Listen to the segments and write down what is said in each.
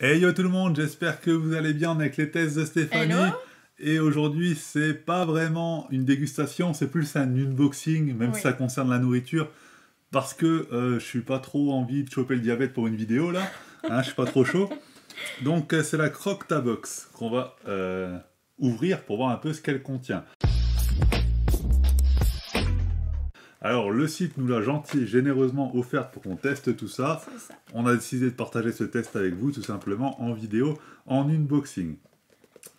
Hey yo tout le monde, j'espère que vous allez bien avec les tests de Stéphanie. Hello. Et aujourd'hui, c'est pas vraiment une dégustation, c'est plus un unboxing, même si Oui. ça concerne la nourriture, parce que je suis pas trop envie de choper le diabète pour une vidéo là, je suis pas trop chaud. Donc c'est la Croque Ta Box qu'on va ouvrir pour voir un peu ce qu'elle contient. Alors le site nous l'a généreusement offert pour qu'on teste tout ça. C'est ça. On a décidé de partager ce test avec vous tout simplement en vidéo, en unboxing.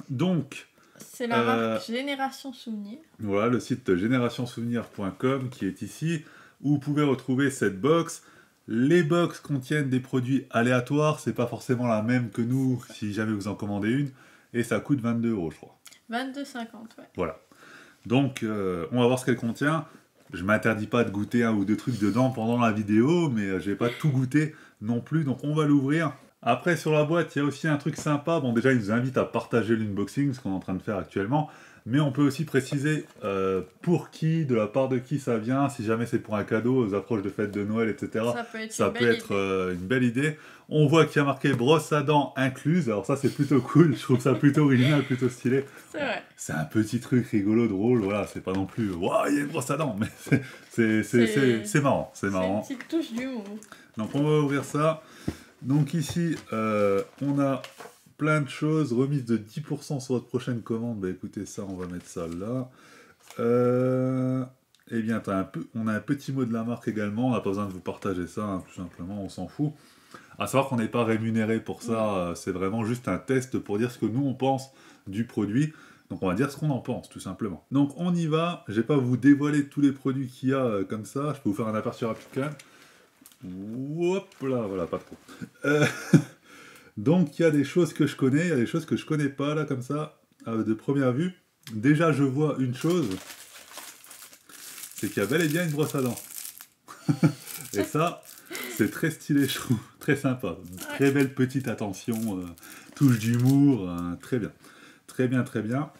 Donc, C'est la marque Génération Souvenir. voilà le site générationsouvenir.com qui est ici, où vous pouvez retrouver cette box. Les box contiennent des produits aléatoires, c'est pas forcément la même que nous si jamais vous en commandez une, et ça coûte 22 € je crois. 22,50, ouais. Voilà. Donc on va voir ce qu'elle contient. Je m'interdis pas de goûter un ou deux trucs dedans pendant la vidéo, mais je vais pas tout goûter non plus, donc on va l'ouvrir. Après, sur la boîte, il y a aussi un truc sympa. Bon, déjà, il nous invite à partager l'unboxing, ce qu'on est en train de faire actuellement. Mais on peut aussi préciser pour qui, de la part de qui ça vient, si jamais c'est pour un cadeau, aux approches de fêtes de Noël, etc. Ça peut être une belle idée. On voit qu'il y a marqué brosse à dents incluse. Alors ça, c'est plutôt cool. Je trouve ça plutôt original, plutôt stylé. C'est vrai. C'est un petit truc rigolo, drôle. Voilà, c'est pas non plus waouh, il y a une brosse à dents, mais c'est marrant. C'est marrant. C'est une petite touche d'humour. Donc on va ouvrir ça. Donc ici, on a plein de choses, remise de 10% sur votre prochaine commande. Bah écoutez ça, on va mettre ça là. Eh bien, on a un petit mot de la marque également, on n'a pas besoin de vous partager ça, tout simplement, on s'en fout. À savoir qu'on n'est pas rémunéré pour ça, c'est vraiment juste un test pour dire ce que nous on pense du produit. Donc on va dire ce qu'on en pense, tout simplement. Donc on y va, je vais pas vous dévoiler tous les produits qu'il y a comme ça, je peux vous faire un aperçu rapide quand même. Hop là, voilà, pas trop. Donc il y a des choses que je connais, il y a des choses que je connais pas là comme ça, de première vue. Déjà je vois une chose, c'est qu'il y a bel et bien une brosse à dents. Et ça, c'est très stylé, je trouve, très sympa. Très belle petite attention, touche d'humour, très bien. Très bien, très bien.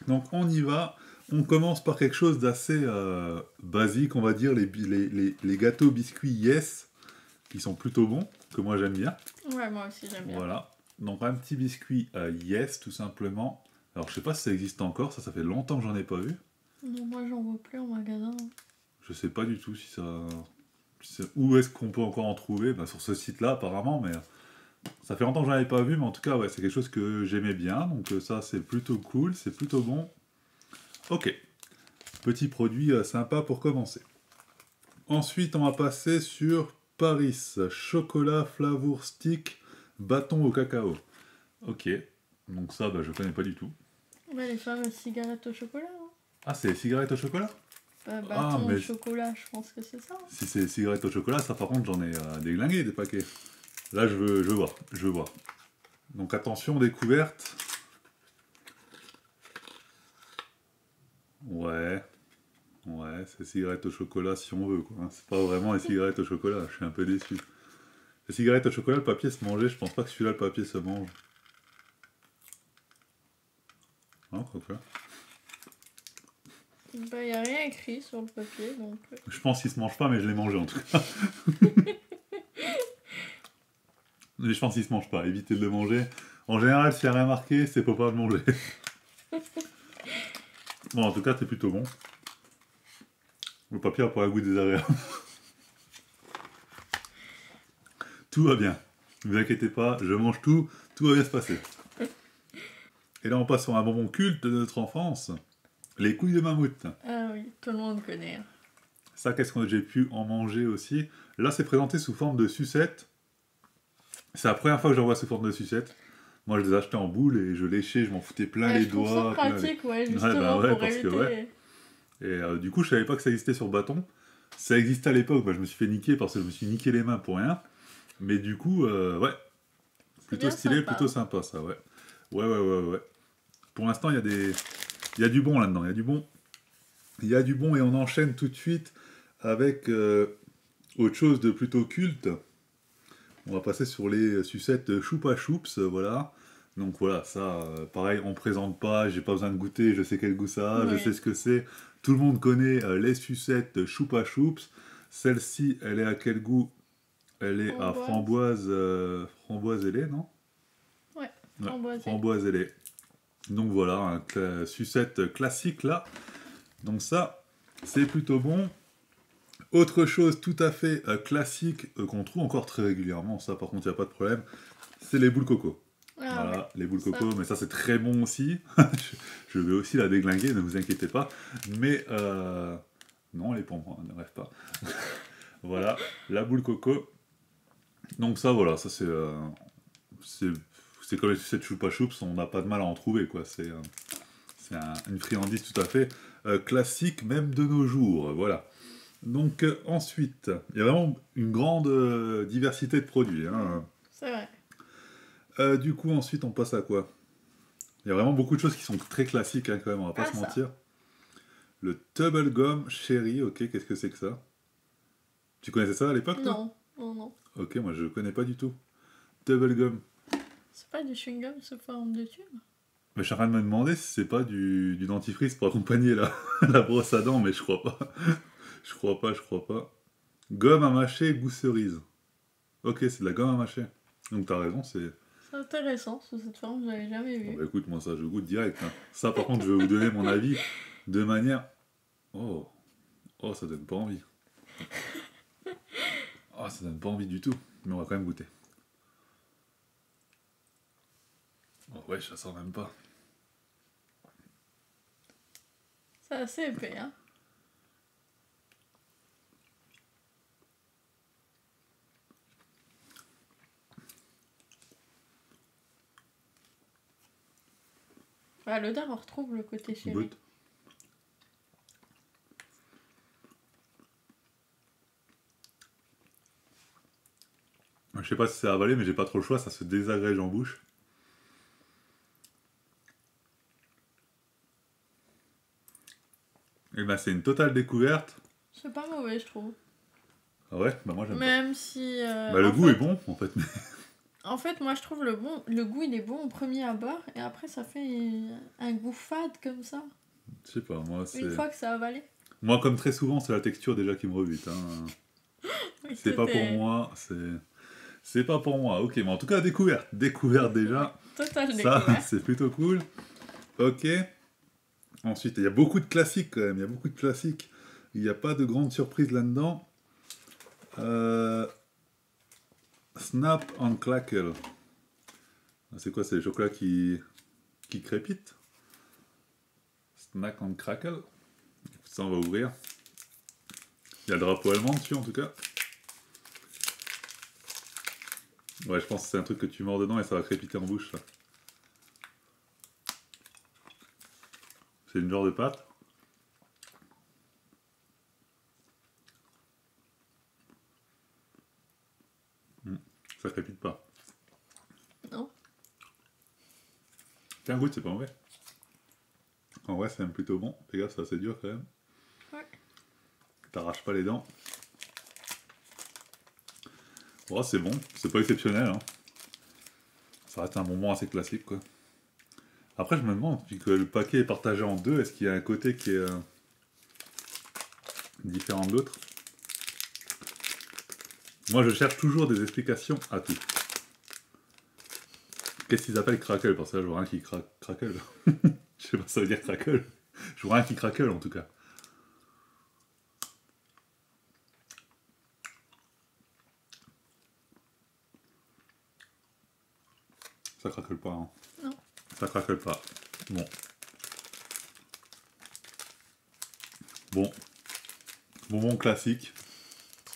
Donc on y va. On commence par quelque chose d'assez basique, on va dire, les gâteaux biscuits Yes, qui sont plutôt bons, que moi j'aime bien. Ouais, moi aussi j'aime bien. Voilà, donc un petit biscuit Yes, tout simplement. Alors je sais pas si ça existe encore, ça fait longtemps que j'en ai pas vu. Non, moi j'en vois plus en magasin. Je sais pas du tout si ça... Où est-ce qu'on peut encore en trouver, bah, sur ce site-là apparemment, mais ça fait longtemps que j'en avais pas vu, mais en tout cas ouais, c'est quelque chose que j'aimais bien, donc ça c'est plutôt cool, c'est plutôt bon. Ok, petit produit sympa pour commencer. Ensuite, on va passer sur Paris, chocolat flavour stick, bâton au cacao. Ok, donc ça, bah, je connais pas du tout. Ouais, les fameuses cigarettes au chocolat. Hein. Ah, c'est les cigarettes au chocolat? Bâton au chocolat, je pense que c'est ça. Si c'est cigarettes au chocolat, ça par contre, j'en ai déglingué des paquets. Là, je veux voir. Donc attention, découverte. Ouais, c'est cigarettes au chocolat si on veut, quoi. C'est pas vraiment les cigarettes au chocolat, je suis un peu déçu. Les cigarettes au chocolat, le papier se mangeait, je pense pas que celui-là, le papier se mange. Non, quoi que. Bah, y a rien écrit sur le papier, donc... Je pense qu'il se mange pas, mais je l'ai mangé en tout cas. Mais je pense qu'il se mange pas, évitez de le manger. En général, s'il n'y a rien marqué, c'est pour pas le manger. Bon, en tout cas, c'est plutôt bon. Le papier a pas un goût désagréable. Tout va bien. Ne vous inquiétez pas, je mange tout va bien se passer. Et là, on passe sur un bonbon culte de notre enfance. Les couilles de mammouth. Ah oui, tout le monde connaît. Ça, qu'est-ce que j'ai pu en manger aussi? Là, c'est présenté sous forme de sucette. C'est la première fois que j'en vois sous forme de sucette. Moi, je les achetais en boule et je léchais, je m'en foutais plein les doigts. C'est pratique, ouais, justement, ouais, pour parce éviter... que, ouais. Et du coup, je savais pas que ça existait sur bâton. Ça existait à l'époque, bah, je me suis fait niquer parce que je me suis niqué les mains pour rien. Mais du coup, ouais. Plutôt stylé, sympa. Plutôt sympa, ça, ouais. Ouais. Pour l'instant, il y a du bon là-dedans, il y a du bon. Il y a du bon et on enchaîne tout de suite avec autre chose de plutôt culte. On va passer sur les sucettes Choupa Choups, voilà. Donc voilà, ça, pareil, on présente pas, j'ai pas besoin de goûter, je sais quel goût ça a, je sais ce que c'est. Tout le monde connaît les sucettes Choupa Choups. Celle-ci, elle est à quel goût? Elle est à framboise ailée, non? Ouais, framboise ailée. Donc voilà, sucette classique là. Donc ça, c'est plutôt bon. Autre chose tout à fait classique qu'on trouve encore très régulièrement, ça par contre il n'y a pas de problème, c'est les boules coco. Ah, voilà, ouais. les boules coco, mais ça c'est très bon aussi. je vais aussi la déglinguer, ne vous inquiétez pas. Mais non, elle est pour moi, ne rêve pas. Voilà, la boule coco. Donc ça voilà, ça c'est comme les sucettes choupa choups, on n'a pas de mal à en trouver quoi. C'est une friandise tout à fait classique même de nos jours. Voilà. Donc ensuite, il y a vraiment une grande diversité de produits. Hein. C'est vrai. Du coup, ensuite, on passe à quoi? Il y a vraiment beaucoup de choses qui sont très classiques hein, quand même, on va pas se mentir. Le Tubble Gum Cherry, ok, qu'est-ce que c'est que ça? Tu connaissais ça à l'époque, toi? Non. Ok, moi je connais pas du tout. Tubble Gum. C'est pas du chewing-gum sous forme de tube? Mais je suis en train de me demander si c'est pas du dentifrice pour accompagner la brosse à dents, mais je crois pas. je crois pas. Gomme à mâcher goût cerise. Ok, c'est de la gomme à mâcher. Donc t'as raison, c'est... C'est intéressant, sous cette forme, je l'avais jamais vu. Bon, bah, écoute, moi ça je goûte direct. Hein. Ça par contre, je vais vous donner mon avis de manière... Oh, ça donne pas envie. Oh, ça donne pas envie du tout. Mais on va quand même goûter. Oh ouais, ça sent même pas. C'est assez épais, hein. À l'odeur, on retrouve le côté chéri. Je sais pas si c'est avalé, mais j'ai pas trop le choix, ça se désagrège en bouche. Et ben c'est une totale découverte. C'est pas mauvais, je trouve. Ah ouais? Bah moi j'aime pas. Même si... le goût est bon, en fait. En fait, moi je trouve le goût il est bon au premier abord, et après ça fait un goût fade comme ça. Je sais pas, moi c'est... Une fois que ça a avalé. Moi comme très souvent, c'est la texture déjà qui me rebute. Hein. Oui, c'est pas pour moi, c'est pas pour moi. Ok, mais en tout cas, découverte déjà. Total découverte. Ça, c'est plutôt cool. Ok. Ensuite, il y a beaucoup de classiques quand même. Il n'y a pas de grande surprise là-dedans. Snap and Crackle. C'est quoi? C'est les chocolats qui crépitent? Snack and Crackle. Ça, on va ouvrir. Il y a le drapeau allemand dessus en tout cas. Ouais, je pense que c'est un truc que tu mords dedans et ça va crépiter en bouche. Ça. C'est une genre de pâte. Ça crépite pas. Non. Tiens, goûte, c'est pas mauvais. En vrai, c'est même plutôt bon. Fais gaffe, c'est assez dur quand même. Ouais. T'arraches pas les dents. Oh, c'est bon, c'est pas exceptionnel. Hein. Ça reste un bonbon assez classique, quoi. Après, je me demande, vu que le paquet est partagé en deux, est-ce qu'il y a un côté qui est différent de l'autre? Moi, je cherche toujours des explications à tout. Qu'est-ce qu'ils appellent crackle? Parce que là, je vois rien qui crackle. Je sais pas, ça veut dire crackle. Je vois rien qui crackle, en tout cas. Ça craquelle pas, hein. Non. Ça craquelle pas. Bon. Bon. Bonbon classique.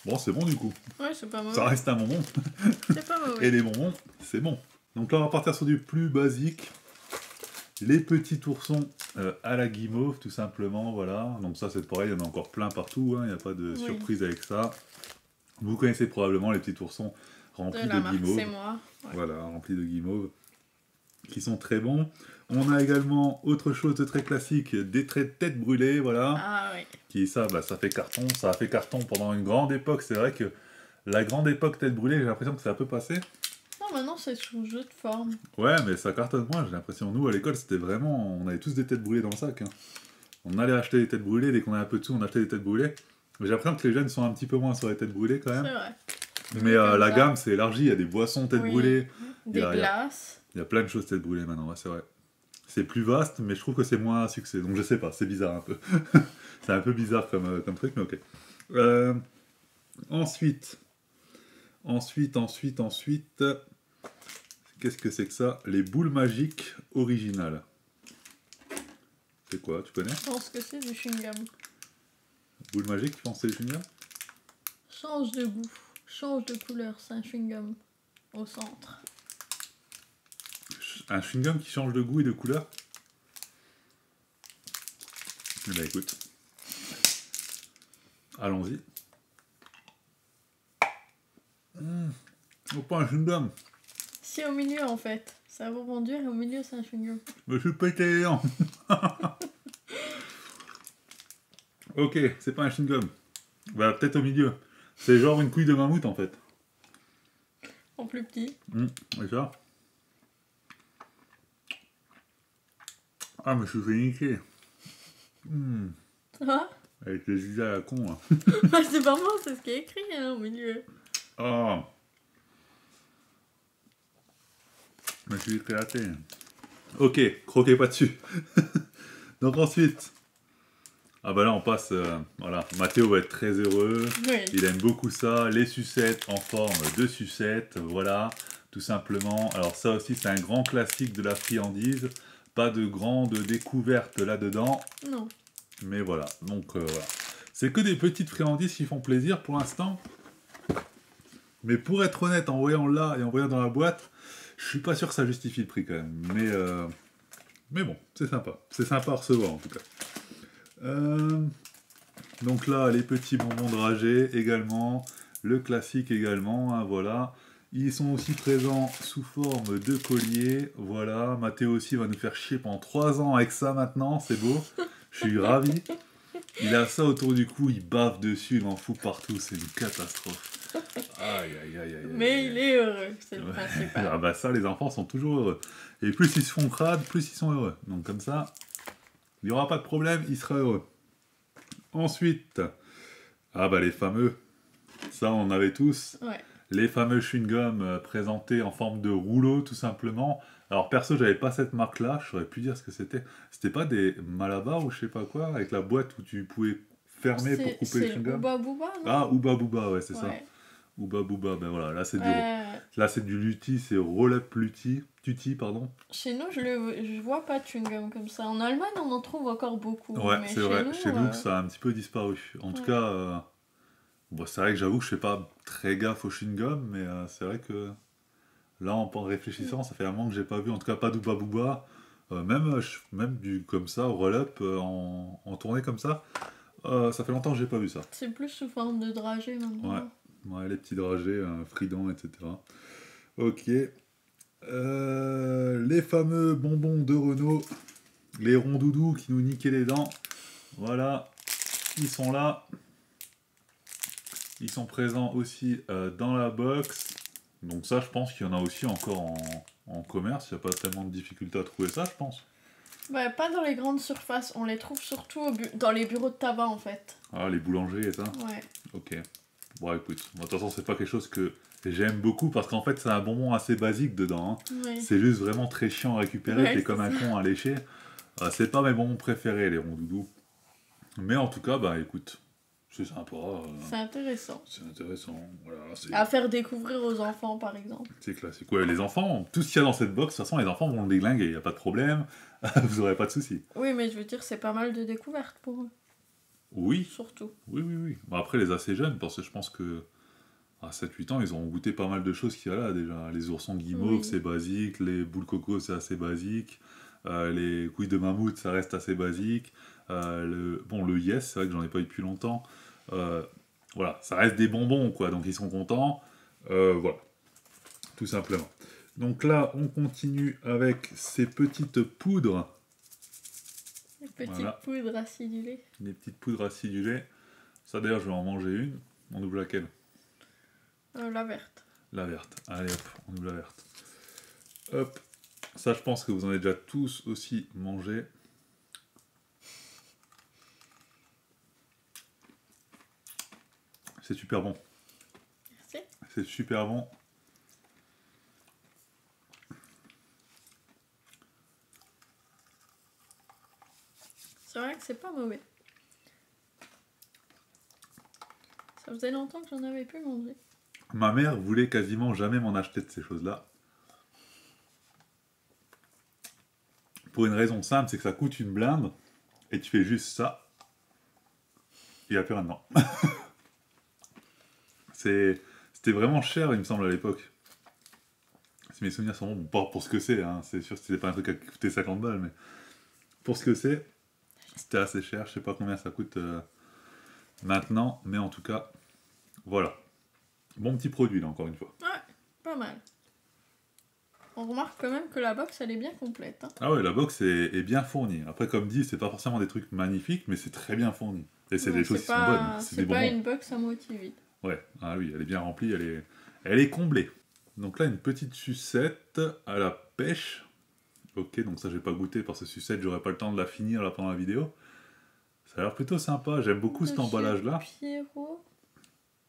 Bon, c'est bon du coup. Ouais, c'est pas mauvais. Ça reste un bonbon. C'est pas mauvais. Et les bonbons, c'est bon. Donc là, on va partir sur du plus basique. Les petits oursons à la guimauve, tout simplement, voilà. Donc ça, c'est pareil, il y en a encore plein partout, hein. Il n'y a pas de surprise avec ça. Vous connaissez probablement les petits oursons remplis de guimauve. C'est moi. Ouais. Voilà, remplis de guimauve. Qui sont très bons. On a également autre chose de très classique, des traits de tête brûlées, voilà. Ah oui. Qui ça fait carton. Ça a fait carton pendant une grande époque. C'est vrai que la grande époque tête brûlée, j'ai l'impression que c'est un peu passé. Non, maintenant c'est sous jeu de forme. Ouais, mais ça cartonne moins, j'ai l'impression. Nous, à l'école, c'était vraiment... On avait tous des têtes brûlées dans le sac. Hein. On allait acheter des têtes brûlées, dès qu'on avait un peu de sous, on achetait des têtes brûlées. Mais j'ai l'impression que les jeunes sont un petit peu moins sur les têtes brûlées, quand même. C'est vrai. Mais comme la ça. gamme s'est élargie, il y a des boissons tête Oui. brûlée, Des glaces. il y a plein de choses tête brûlée maintenant, ouais, c'est vrai. C'est plus vaste, mais je trouve que c'est moins un succès. Donc je sais pas, c'est bizarre un peu. C'est un peu bizarre comme truc, mais ok. Euh, ensuite, qu'est-ce que c'est que ça? Les boules magiques originales. C'est quoi, tu connais? Je pense que c'est du chewing-gum. Boules magiques, tu penses que c'est les chewing-gums? Change de goût, change de couleur, c'est un chewing-gum au centre. Un chewing-gum qui change de goût et de couleur? Eh ben écoute. Allons-y. Oh, pas un chewing-gum. Si au milieu en fait, ça va rebondir et au milieu c'est un chewing-gum. Je me suis pété les dents. Ok, c'est pas un chewing-gum. Bah peut-être au milieu. C'est genre une couille de mammouth en fait. En plus petit. C'est ça. Ah mais je suis fait niquer. Ça va? Avec les idées à la con là. Bah, c'est pas moi, c'est ce qui est écrit hein, au milieu. Oh. Je me suis éclaté. Ok, croquez pas dessus. Donc ensuite. Ah bah là on passe, voilà, Mathéo va être très heureux, Oui. il aime beaucoup ça, les sucettes en forme de sucettes, voilà, tout simplement. Alors ça aussi c'est un grand classique de la friandise, pas de grande découverte là-dedans, Non. mais voilà, donc voilà. C'est que des petites friandises qui font plaisir pour l'instant, mais pour être honnête, en voyant là et en voyant dans la boîte, je suis pas sûr que ça justifie le prix quand même, mais bon, c'est sympa à recevoir en tout cas. Donc là, les petits bonbons dragées également, le classique également, hein, voilà. Ils sont aussi présents sous forme de collier, voilà. Mathéo aussi va nous faire chier pendant 3 ans avec ça maintenant, c'est beau. Je suis ravi. Il a ça autour du cou, il bave dessus, il en fout partout, c'est une catastrophe. Aïe aïe aïe aïe. Mais il est heureux, c'est le principal. Ah bah ça, les enfants sont toujours heureux. Et plus ils se font crades, plus ils sont heureux. Donc comme ça, il n'y aura pas de problème, il sera heureux. Ensuite, ah bah les fameux, ça on en avait tous, Ouais. les fameux chewing-gums présentés en forme de rouleau tout simplement. Alors perso j'avais pas cette marque là, je saurais plus dire ce que c'était. C'était pas des Malabar ou je sais pas quoi, avec la boîte où tu pouvais fermer pour couper les C'est chewing-gums. Ooba Booba, non? Ah, Ooba Booba, ouais c'est ça. Ouais. Ooba Booba, ben voilà, là c'est du Lutti, c'est Roll-Up Tutti, pardon. Chez nous, je vois pas de chewing-gum comme ça. En Allemagne, on en trouve encore beaucoup. Ouais, mais c'est vrai, chez nous euh, ça a un petit peu disparu. En tout cas, bon, c'est vrai que j'avoue que je fais pas très gaffe au chewing-gum, mais c'est vrai que là, en réfléchissant, ça fait un moment que j'ai pas vu, en tout cas pas d'Ooba Booba, même du comme ça, roll-up en tournée comme ça, ça fait longtemps que j'ai pas vu ça. c'est plus sous forme de dragée maintenant. Ouais, les petits dragées, Frident, etc. Ok. Les fameux bonbons de Renault, les rondoudous qui nous niquaient les dents, voilà, ils sont là. Ils sont présents aussi dans la box. Donc ça, je pense qu'il y en a aussi encore en commerce. Il n'y a pas tellement de difficulté à trouver ça, je pense. Bah, pas dans les grandes surfaces. On les trouve surtout dans les bureaux de tabac, en fait. Ah, les boulangeries et ça. Ouais. Ok. Bon, écoute. De toute façon, c'est pas quelque chose que j'aime beaucoup parce qu'en fait, c'est un bonbon assez basique dedans. Hein. Oui. C'est juste vraiment très chiant à récupérer. Ouais, T'es comme un ça. con à lécher. C'est pas mes bonbons préférés, les rondoudous. Mais en tout cas, bah écoute, c'est sympa. C'est intéressant. C'est intéressant. Voilà, À faire découvrir aux enfants, par exemple. c'est classique. Ouais, les enfants, tout ce qu'il y a dans cette box, de toute façon, les enfants vont le déglinguer, il n'y a pas de problème, vous n'aurez pas de soucis. Oui, mais je veux dire, c'est pas mal de découvertes pour eux, Oui, surtout. oui. Bon, après, les assez jeunes, parce que je pense que à 7-8 ans, ils ont goûté pas mal de choses qu'il y a là déjà. Les oursons guimauves, Oui. c'est basique, les boules coco, c'est assez basique, les couilles de mammouth, ça reste assez basique. Le yes, c'est vrai que j'en ai pas eu depuis longtemps. Voilà, ça reste des bonbons, quoi, donc ils sont contents. Voilà, tout simplement. Donc là, on continue avec ces petites poudres. Les petites Voilà. poudres acidulées. Des petites poudres acidulées. Ça, d'ailleurs, je vais en manger une. On ouvre laquelle? La verte. La verte. Allez, hop, on ouvre la verte. Hop. Ça, je pense que vous en avez déjà tous aussi mangé. C'est super bon. Merci. C'est super bon. C'est vrai que c'est pas mauvais. Ça faisait longtemps que j'en avais plus mangé. Ma mère voulait quasiment jamais m'en acheter de ces choses-là. Pour une raison simple, c'est que ça coûte une blinde et tu fais juste ça. Il n'y a plus rien dedans. C'était vraiment cher, il me semble, à l'époque. Si mes souvenirs sont bons, pas pour ce que c'est, hein. C'est sûr que c'était pas un truc qui coûtait 50 balles, mais pour ce que c'est, c'était assez cher. Je sais pas combien ça coûte maintenant, mais en tout cas, voilà. Bon petit produit, là, encore une fois. Ouais, pas mal. On remarque quand même que la box, elle est bien complète. Hein. Ah ouais, la box est bien fournie. Après, comme dit, c'est pas forcément des trucs magnifiques, mais c'est très bien fourni. Et c'est des choses qui sont bonnes. C'est pas une box à moitié vide. Ouais, ah oui, elle est bien remplie, elle est comblée. Donc là, une petite sucette à la pêche. Ok, donc ça, j'ai pas goûté parce que sucette, j'aurais pas le temps de la finir là pendant la vidéo. Ça a l'air plutôt sympa, j'aime beaucoup cet emballage-là. Pierrot.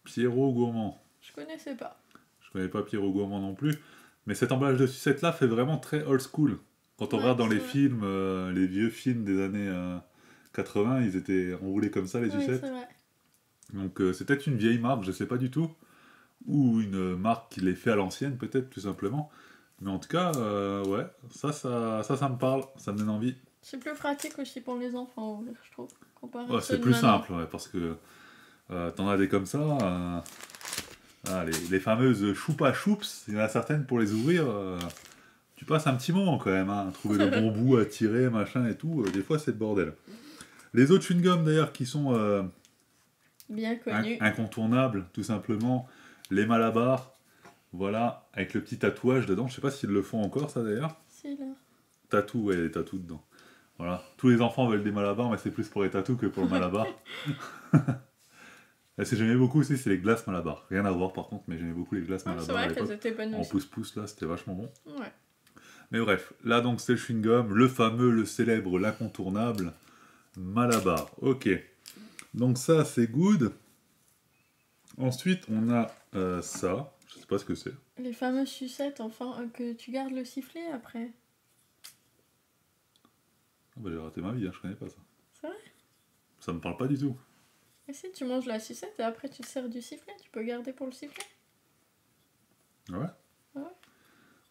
Pierrot Gourmand. Je connaissais pas. Je connais pas Pierrot Gourmand non plus. Mais cet emballage de sucette-là fait vraiment très old school. Quand on regarde dans les films, les vieux films des années 80, ils étaient enroulés comme ça, les sucettes. C'est vrai. Donc c'est peut-être une vieille marque, je sais pas du tout. Ou une marque qui les fait à l'ancienne, peut-être, tout simplement. Mais en tout cas, ouais, ça me parle, ça me donne envie. C'est plus pratique aussi pour les enfants, je trouve. Ouais, c'est plus simple, ouais, parce que t'en as des comme ça. Les fameuses choupa choups, il y en a certaines pour les ouvrir. Tu passes un petit moment quand même, hein, trouver le bon bout à tirer, machin et tout. Des fois, c'est le bordel. Les autres chewing-gums d'ailleurs qui sont bien connus, incontournables, tout simplement. Les Malabar, voilà, avec le petit tatouage dedans. Je sais pas s'ils le font encore, ça d'ailleurs. C'est là. Tatou, ouais, les tatous dedans. Voilà. Tous les enfants veulent des Malabar, mais c'est plus pour les tatous que pour le Malabar. Et ce que j'aimais beaucoup aussi, c'est les glaces Malabar. Rien à voir par contre, mais j'aimais beaucoup les glaces Malabar. C'est vrai qu'elles étaient bonnes en aussi. pouce-pouce, là, c'était vachement bon. Ouais. Mais bref, là donc c'est le chewing-gum, le fameux, le célèbre, l'incontournable Malabar. Ok. Donc ça, c'est good. Ensuite, on a ça. Je sais pas ce que c'est. Les fameuses sucettes, enfin, que tu gardes le sifflet après. Ah bah, j'ai raté ma vie, hein, je connais pas ça. C'est vrai? Ça me parle pas du tout. Et si tu manges la sucette et après tu te sers du sifflet, tu peux garder pour le sifflet. Ouais. Ouais.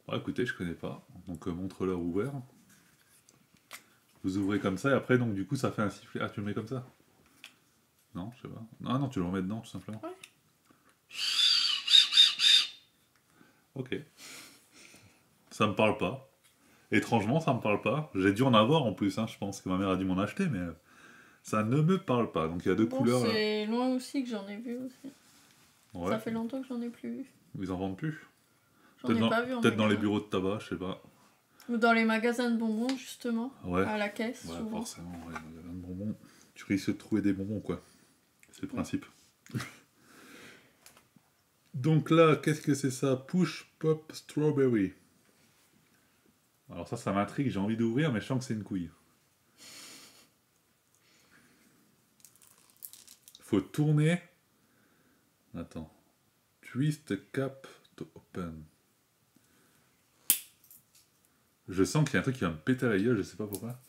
Bon, écoutez, je connais pas. Donc montre-leur ouvert. Vous ouvrez comme ça et après, donc du coup, ça fait un sifflet. Ah, tu le mets comme ça? Non, je sais pas. Non, tu le remets dedans, tout simplement. Ouais. Ok. Ça me parle pas. Étrangement, ça me parle pas. J'ai dû en avoir en plus, hein. Je pense que ma mère a dû m'en acheter, mais ça ne me parle pas. Donc il y a deux couleurs. C'est loin aussi que j'en ai vu aussi. Ouais. Ça fait longtemps que j'en ai plus vu. Ils en vendent plus. J'en ai pas vu en Peut-être dans les bureaux de tabac, je sais pas. Ou dans les magasins de bonbons, justement. Ouais. À la caisse, ouais, souvent. Forcément, ouais, les magasins de bonbons. Tu risques de trouver des bonbons, quoi. C'est le principe. Donc là, qu'est-ce que c'est ça? Push Pop Strawberry. Alors ça m'intrigue, j'ai envie d'ouvrir, mais je sens que c'est une couille. Faut tourner. Attends. Twist cap to open. Je sens qu'il y a un truc qui va me péter à la gueule, je sais pas pourquoi.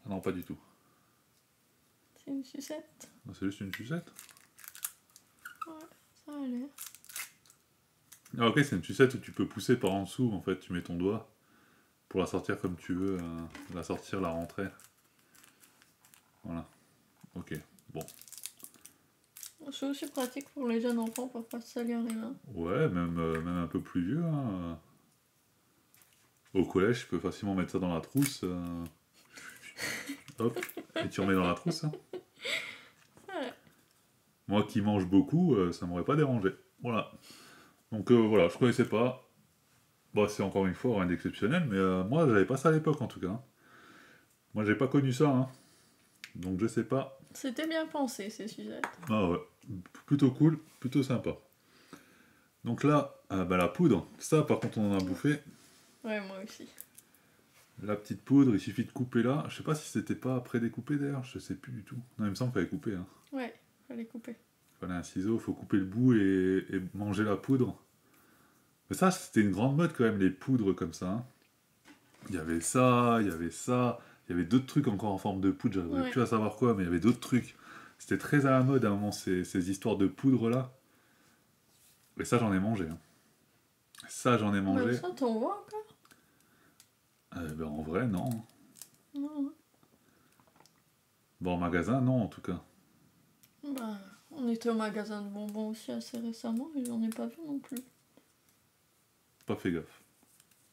Ah non, pas du tout. C'est une sucette. C'est juste une sucette. Ouais, ça a l'air. Ah ok, c'est une sucette où tu peux pousser par en dessous, en fait, tu mets ton doigt pour la sortir comme tu veux, la sortir, la rentrer. Voilà. Ok, bon. C'est aussi pratique pour les jeunes enfants pour pas se salir les mains. Ouais, même un peu plus vieux. Hein. Au collège, tu peux facilement mettre ça dans la trousse. Hop, et tu remets dans la trousse. Hein. Ouais. Moi qui mange beaucoup, ça m'aurait pas dérangé. Voilà. Donc voilà, je connaissais pas. Bon, c'est encore une fois rien d'exceptionnel, mais moi j'avais pas ça à l'époque en tout cas. Moi j'ai pas connu ça. Hein. Donc je sais pas. C'était bien pensé ces sucettes. Ah ouais, plutôt cool, plutôt sympa. Donc là, la poudre, ça par contre on en a bouffé. Ouais, moi aussi. La petite poudre, il suffit de couper là. Je sais pas si c'était pas pré-découpé d'ailleurs, je sais plus du tout. Non, il me semble qu'il fallait couper. Hein. Ouais, fallait couper. Fallait un ciseau, faut couper le bout et manger la poudre. Mais ça, c'était une grande mode quand même, les poudres comme ça. Hein. Il y avait ça, il y avait ça, il y avait d'autres trucs encore en forme de poudre, j'arriverai plus à savoir quoi, mais il y avait d'autres trucs. C'était très à la mode à un moment, ces histoires de poudre là. Et ça, j'en ai mangé. Hein. Ça, j'en ai mangé. Mais ça, t'en vois encore Ben, en vrai, non. Non. Bon, en magasin, non, en tout cas. Bah, on était au magasin de bonbons aussi assez récemment et j'en ai pas vu non plus. Pas fait gaffe.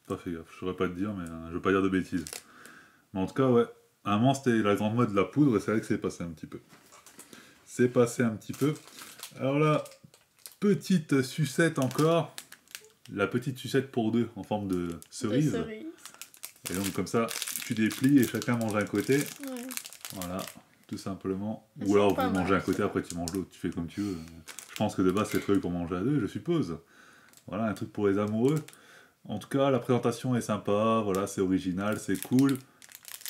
Pas fait gaffe. Je saurais pas te dire, mais je veux pas dire de bêtises. Mais en tout cas, ouais. À un moment, c'était la grande mode de la poudre et c'est vrai que c'est passé un petit peu. C'est passé un petit peu. Alors là, petite sucette encore. La petite sucette pour deux en forme de cerise. Et donc comme ça, tu déplies et chacun mange un côté. Ouais. Voilà, tout simplement. Ou alors vous mangez un côté, après tu manges l'autre, tu fais comme tu veux. Je pense que de base c'est prévu pour manger à deux, je suppose. Voilà, un truc pour les amoureux. En tout cas, la présentation est sympa, voilà, c'est original, c'est cool.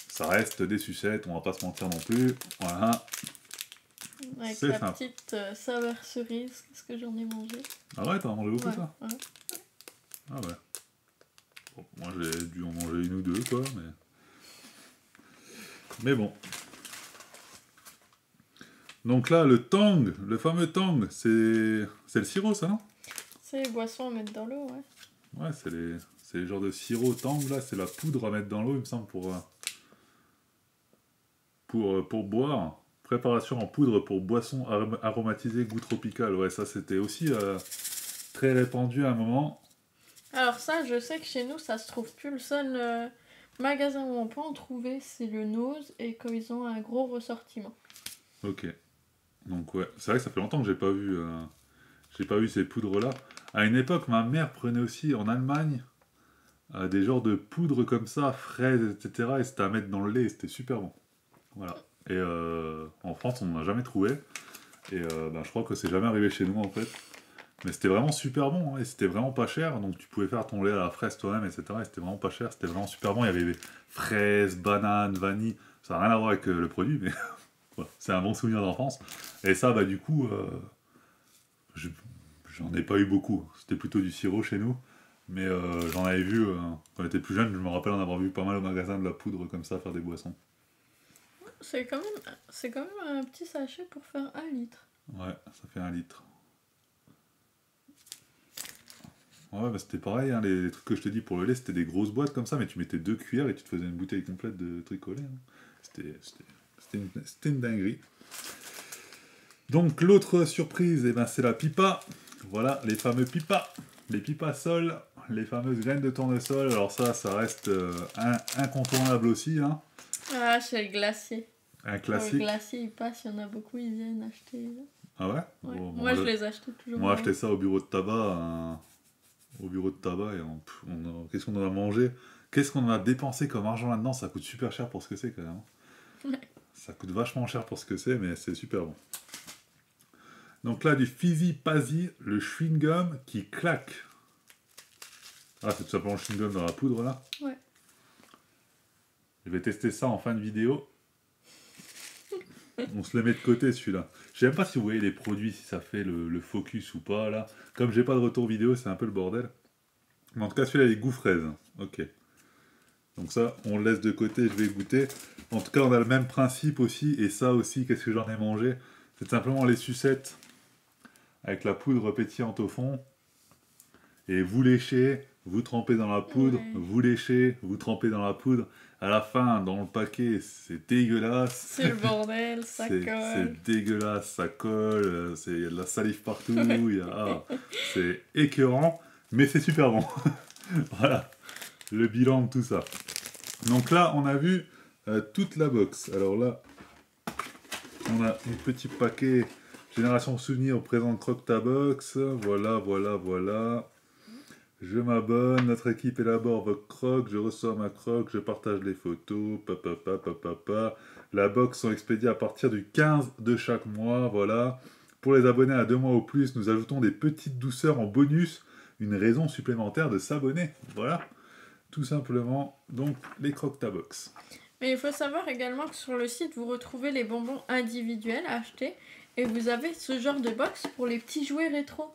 Ça reste des sucettes, on va pas se mentir non plus. Voilà. Avec la petite saveur cerise, qu'est-ce que j'en ai mangé. Ah ouais, t'en as mangé beaucoup ça ouais. Ah ouais. Bon, moi j'ai dû en manger une ou deux quoi, mais bon. Donc là, le tang, le fameux tang, c'est le sirop ça, non? C'est les boissons à mettre dans l'eau, ouais. Ouais, c'est les genres de sirop tang là, c'est la poudre à mettre dans l'eau, il me semble, pour boire. Préparation en poudre pour boissons aromatisées goût tropical. Ouais, ça c'était aussi très répandu à un moment. Alors ça, je sais que chez nous, ça se trouve plus. Le seul magasin où on peut en trouver, c'est le Nose, et quand ils ont un gros ressortiment. Ok. Donc ouais, c'est vrai que ça fait longtemps que j'ai pas vu ces poudres là. À une époque, ma mère prenait aussi en Allemagne des genres de poudres comme ça, fraises, etc. Et c'était à mettre dans le lait, c'était super bon. Voilà. Et en France, on n'en a jamais trouvé. Et je crois que c'est jamais arrivé chez nous en fait. Mais c'était vraiment super bon, hein, et c'était vraiment pas cher. Donc tu pouvais faire ton lait à la fraise toi-même, etc. Et c'était vraiment pas cher, c'était vraiment super bon. Il y avait fraises, bananes, vanille. Ça n'a rien à voir avec le produit, mais voilà, c'est un bon souvenir d'enfance. Et ça, du coup, j'en ai pas eu beaucoup. C'était plutôt du sirop chez nous. Mais j'en avais vu, quand j'étais plus jeune, je me rappelle en avoir vu pas mal au magasin de la poudre comme ça, faire des boissons. C'est quand même un petit sachet pour faire 1 litre. Ouais, ça fait 1 litre. Ouais, c'était pareil, hein, les trucs que je te dis pour le lait, c'était des grosses boîtes comme ça, mais tu mettais 2 cuillères et tu te faisais une bouteille complète de trucs au lait. Hein. C'était une dinguerie. Donc l'autre surprise, c'est la pipa. Voilà, les fameux pipas. Les pipas sol, les fameuses graines de tournesol. Alors ça reste incontournable aussi. Hein. Ah, chez le glacier. Un classique. Le glacier, il passe, il y en a beaucoup, ils viennent acheter. Ah ouais, ouais. Moi, je les achetais toujours. Moi, achetais ça au bureau de tabac. Au bureau de tabac, et qu'est-ce qu'on en a mangé? Qu'est-ce qu'on en a dépensé comme argent là-dedans? Ça coûte super cher pour ce que c'est quand même. Ouais. Ça coûte vachement cher pour ce que c'est, mais c'est super bon. Donc là, du Fizzy Pazzy, le chewing-gum qui claque. Ah, c'est tout simplement le chewing-gum dans la poudre là? Ouais. Je vais tester ça en fin de vidéo. On se le met de côté celui-là. Je sais même pas si vous voyez les produits, si ça fait le focus ou pas là. Comme j'ai pas de retour vidéo, c'est un peu le bordel. Mais en tout cas, celui-là, il est goût fraise. Ok. Donc ça, on le laisse de côté, je vais goûter. En tout cas, on a le même principe aussi. Et ça aussi, qu'est-ce que j'en ai mangé? C'est simplement les sucettes avec la poudre pétillante au fond. Et vous léchez, vous trempez dans la poudre, vous léchez, vous trempez dans la poudre. À la fin, dans le paquet, c'est dégueulasse. C'est le bordel, ça colle. C'est dégueulasse, ça colle, il y a de la salive partout, c'est écœurant, mais c'est super bon. Voilà, le bilan de tout ça. Donc là, on a vu toute la box. Alors là, on a un petit paquet Génération Souvenir présente Croque ta box. Voilà. Je m'abonne, notre équipe élabore votre croque, je reçois ma croque, je partage les photos, papa. La box sont expédiées à partir du 15 de chaque mois, voilà. Pour les abonnés à 2 mois ou plus, nous ajoutons des petites douceurs en bonus, une raison supplémentaire de s'abonner. Voilà, tout simplement, donc les croque ta box. Mais il faut savoir également que sur le site, vous retrouvez les bonbons individuels à acheter Et vous avez ce genre de box pour les petits jouets rétro.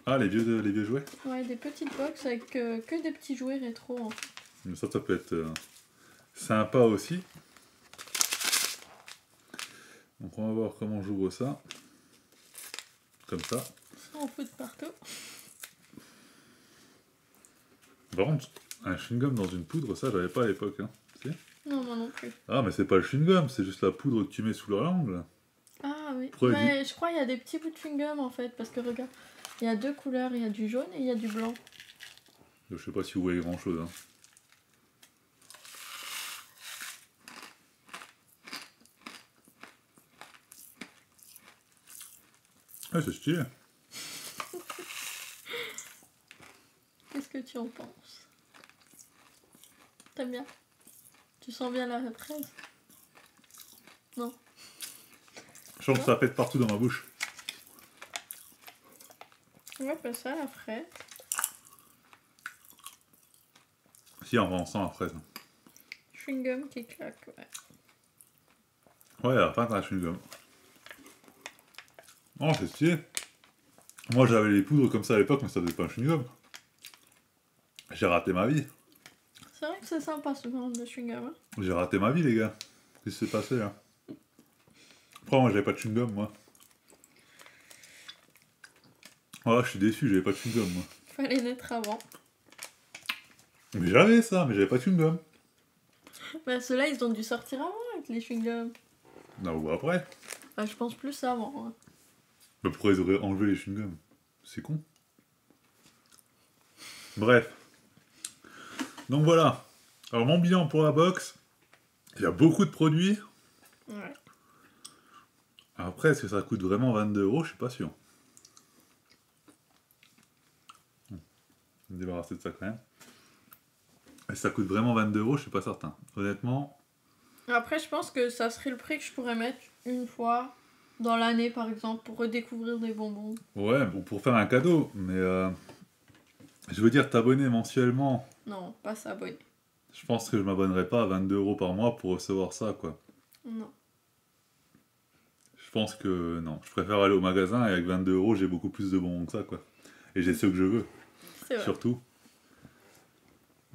Ah, les vieux jouets? Ouais, des petites box avec que des petits jouets rétro. En fait. Mais ça peut être sympa aussi. Donc on va voir comment j'ouvre ça. Comme ça. On fout de partout. Par contre, un chewing-gum dans une poudre, ça j'avais pas à l'époque. Hein. Si? Non, moi non plus. Ah, mais c'est pas le chewing-gum, c'est juste la poudre que tu mets sous la langue. Là. Ah oui. Pourquoi Mais je crois qu'il y a des petits bouts de chewing-gum en fait. Parce que regarde, il y a deux couleurs. Il y a du jaune et il y a du blanc. Je sais pas si vous voyez grand-chose. Hein. Ah, c'est stylé. Qu'est-ce que tu en penses? T'aimes bien? Tu sens bien la fraise? Non. Je sens que ça pète partout dans ma bouche. Ouais, pas ça, la fraise. Si, en vrai, on sent la fraise. Chewing-gum qui claque, ouais. Ouais, à la fin, t'as un chewing-gum. Oh, c'est stylé. Moi, j'avais les poudres comme ça à l'époque, mais ça faisait pas un chewing-gum. J'ai raté ma vie. C'est vrai que c'est sympa ce genre de chewing-gum. Hein. J'ai raté ma vie, les gars. Qu'est-ce qui s'est passé, là? Après, moi, j'avais pas de chewing-gum, moi. Oh, je suis déçu, j'avais pas de chewing-gum, moi. Fallait naître avant. Mais j'avais ça, mais j'avais pas de chewing-gum. Bah, ceux-là, ils ont dû sortir avant avec les chewing-gums. Non, ou après. Bah, je pense plus avant. Hein. Bah, pourquoi ils auraient enlevé les chewing-gums? C'est con. Bref. Donc voilà. Alors, mon bilan pour la box, il y a beaucoup de produits. Ouais. Après, est-ce que ça coûte vraiment 22 €? Je suis pas sûr. Je vais me débarrasser de ça quand même. Et ça coûte vraiment 22 €, je suis pas certain. Honnêtement. Après, je pense que ça serait le prix que je pourrais mettre une fois dans l'année, par exemple, pour redécouvrir des bonbons. Ouais, bon, pour faire un cadeau, mais je veux dire, t'abonner mensuellement. Non, pas s'abonner. Je pense que je m'abonnerai pas à 22 € par mois pour recevoir ça, quoi. Non. Je pense que non. Je préfère aller au magasin et avec 22 € j'ai beaucoup plus de bonbons que ça, quoi. Et j'ai ceux que je veux, C'est vrai. surtout.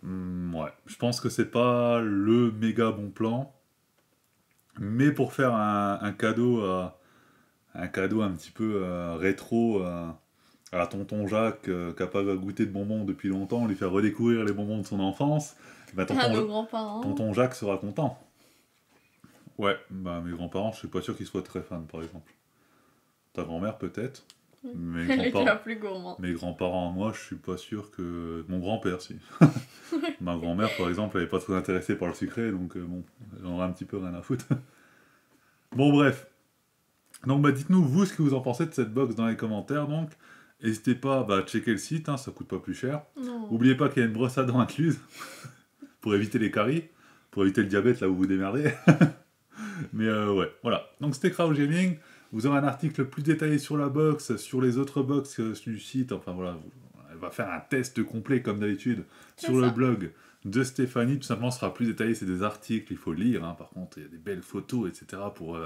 Ouais, je pense que c'est pas le méga bon plan. Mais pour faire un cadeau, un cadeau un petit peu rétro à tonton Jacques qui n'a pas goûté de bonbons depuis longtemps, lui faire redécouvrir les bonbons de son enfance, bah, À nos grands-parents. tonton Jacques sera content. Ouais, bah mes grands-parents, je suis pas sûr qu'ils soient très fans, par exemple. Ta grand-mère peut-être. Mes Elle était la grands-parents, plus gourmande. mes grands-parents, moi, je suis pas sûr que... Mon grand-père, si. Ma grand-mère, par exemple, elle est pas très intéressée par le sucré, donc bon, elle en aura un petit peu rien à foutre. Bon, bref. Donc, bah, dites-nous, vous, ce que vous en pensez de cette box dans les commentaires, donc. N'hésitez pas à checker le site, hein, ça coûte pas plus cher. Non. N'oubliez pas qu'il y a une brosse à dents incluse, pour éviter les caries, pour éviter le diabète, là où vous vous démerdez. Mais ouais, voilà. Donc, c'était Crowd Gaming. Vous aurez un article plus détaillé sur la box, sur les autres box du site. Enfin voilà, elle va faire un test complet comme d'habitude sur le blog de Stéphanie. Tout simplement, ce sera plus détaillé. C'est des articles, il faut lire. Hein. Par contre, il y a des belles photos, etc. pour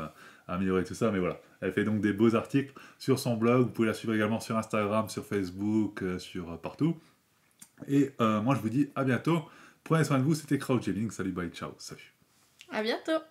améliorer tout ça. Mais voilà, elle fait donc des beaux articles sur son blog. Vous pouvez la suivre également sur Instagram, sur Facebook, sur partout. Et moi, je vous dis à bientôt. Prenez soin de vous. C'était Crowd Gaming. Salut, bye, ciao, salut. À bientôt.